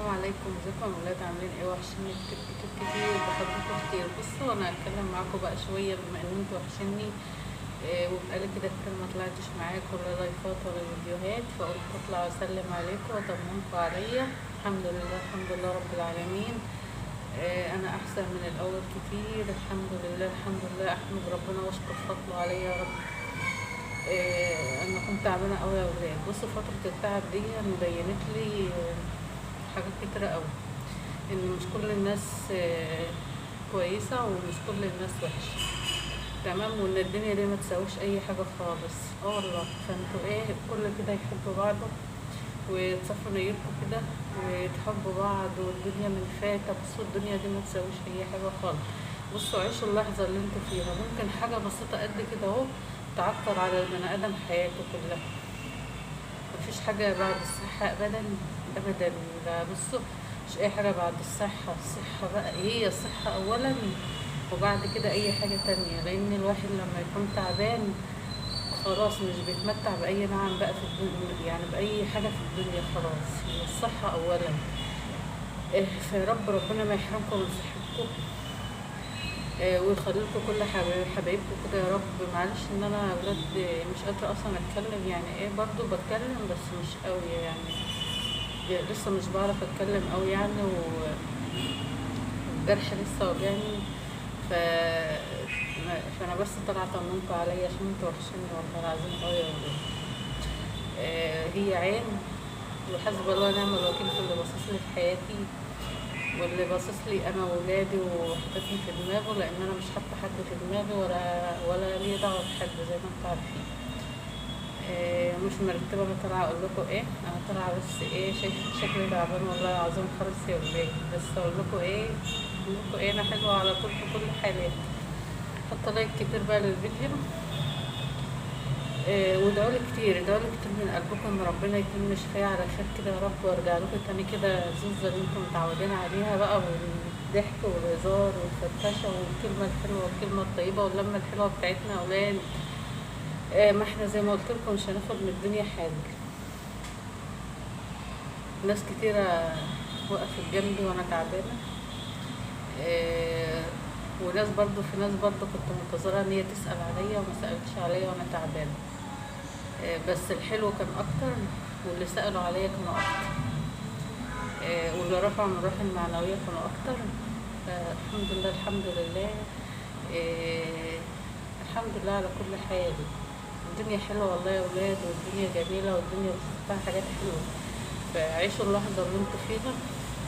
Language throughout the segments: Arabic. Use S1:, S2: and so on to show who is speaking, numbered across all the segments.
S1: السلام عليكم، ازيكم يا ولاد؟ عاملين ايه؟ وحشني كتير كتير كتير، بحبكم كتير. بصوا انا هتكلم معاكم بقى شويه بما ان انتوا وحشني. وبقالي كده كتير ما طلعتش معاكم لا لايفات ولا فيديوهات، فقلت اطلع اسلم عليكم واطمنكم عليا. الحمد لله الحمد لله رب العالمين. انا احسن من الاول كتير، الحمد لله الحمد لله. احمد ربنا واشكر فضله عليا يا رب. انا كنت تعبانه قوي يا ولاد. بصوا فتره التعب دي بينت لي حاجات كتيره قوي، ان مش كل الناس كويسه، ومش كل الناس وحشه، تمام، وان الدنيا دي ما تساويش اي حاجه خالص. والله فانتوا كل كده يحبوا بعض وتصفوا نيتكم كده وتحبوا بعض، والدنيا من فاتة. بصوا الدنيا دي ما تساويش اي حاجه خالص. بصوا عيشوا اللحظه اللي انتوا فيها، ممكن حاجه بسيطه قد كده اهو تعكر على البني ادم حياته كلها. مفيش حاجه بعد الصحه ابدا ابدا. لا بصوا، مش اي حاجه بعد الصحه. الصحه بقى هي الصحه اولا، وبعد كده اي حاجه تانية. لان الواحد لما يكون تعبان خلاص مش بيتمتع باي نعم بقى في الدنيا، يعني باي حاجه في الدنيا. خلاص هي الصحه اولا. ربنا ما يحرمكم من صحتكم، ويخليكم كل حبايبكم كده يا رب. معلش ان انا بجد مش قادره اصلا اتكلم، يعني برضو بتكلم بس مش قوي، يعني لسه مش بعرف اتكلم قوي يعني، والجرح لسه وجعني. ف... فانا بس طالعه اطمنكم عليا عشان انتوا وحشيني والله العظيم قوي يا ولاد. هي عين، وحسب الله ونعم الوكيل في اللي باصص لي في حياتي، واللي باصص لي انا وولادي وحطتني في دماغه، لان انا مش حاطه حد في دماغي ولا ليه دعوه بحد زي ما انتوا عارفين. مش مرتبه انا طالعه اقول لكم انا طالعه بس شكلي تعبان والله العظيم خالص يا ولاد. بس اقول لكم انا حلوه على طول في كل حالاتي. حط لايك كتير بقى للفيديو، وادعوا لي كتير، ادعوا لي كتير من قلبكم ان ربنا يتم شفايا على خير كده يا رب، وارجع لكم تاني كده زوزة اللي انتم متعودين عليها بقى، والضحك والهزار والفرفشه والكلمه الحلوه والكلمه الطيبه واللمه الحلوه بتاعتنا يا اولاد. ما احنا زي ما قلت لكم مش هناخد من الدنيا حاجه. ناس كتيره وقفت جنبي وانا تعبانه، في ناس برضو كنت منتظره ان هي تسال عليا وما سالتش عليا وانا تعبانه. بس الحلو كان اكتر، واللي سالوا عليا كانوا اكتر، واللي رفعوا من روحي المعنويه كانوا اكتر. الحمد لله الحمد لله. الحمد لله على كل حال. الدنيا حلوه والله يا ولاد، والدنيا جميله، والدنيا فيها حاجات حلوه. فعيشوا اللحظه اللي انتوا فيها،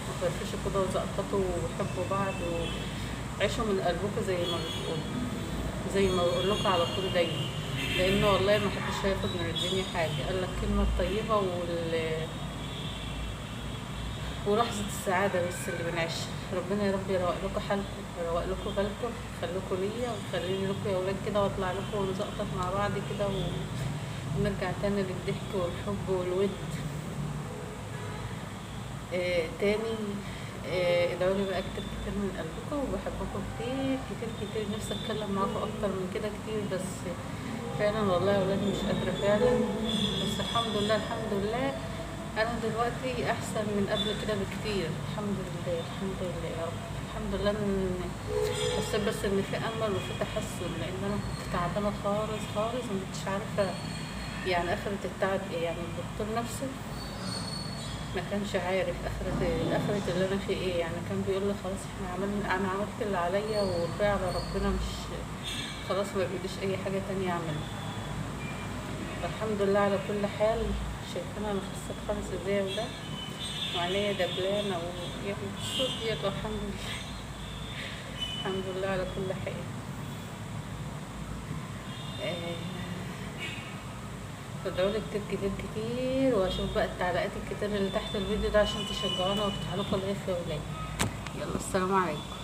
S1: وفرفشوا كده وزقططوا وحبوا بعض، وعيشوا من قلبكم زي ما بقول لكم على طول دايما. لان والله ما حدش هياخد من الدنيا حاجه، قال لك الكلمه الطيبه ولحظه السعاده بس اللي بنعيشها. ربنا يا رب يروق لكم حالكم، يروق لكم بالكم، خليكم ليا وخليني لكم يا اولاد كده، واطلع لكم ونزقطط مع بعض كده، ونرجع تاني للضحك والحب والود. تاني ادعوا لي بقى كتير كتير من قلبكم، وبحبكم كتير كتير كتير. نفسي اتكلم معاكم اكتر من كده كتير، بس فعلا والله يا ولاد مش قادره فعلا. بس الحمد لله الحمد لله، انا دلوقتي احسن من قبل كده بكتير. الحمد لله الحمد لله يا رب. الحمد لله ان حسيت بس ان في امل وفي تحسن، لان انا كنت تعبانه خالص خالص، ما كنتش عارفه يعني اخره التعب يعني الدكتور نفسه ما كانش عارف اخرة اللي انا فيه يعني. كان بيقول لي خلاص انا عملت اللي عليا، والباقي على ربنا، مش خلاص ما بيديش اي حاجة تانية اعملها. الحمد لله على كل حال. شايفين انا خسيت خالص ازاي يا ولاد، وعليا دبلانة يعني الصوت الحمد لله الحمد لله على كل حال. ادعولي كتير كتير كتير، واشوف بقى التعليقات الكتير اللي تحت الفيديو ده عشان تشجعونا وتفتحوا لكم اللايف يا ولاد. يلا السلام عليكم.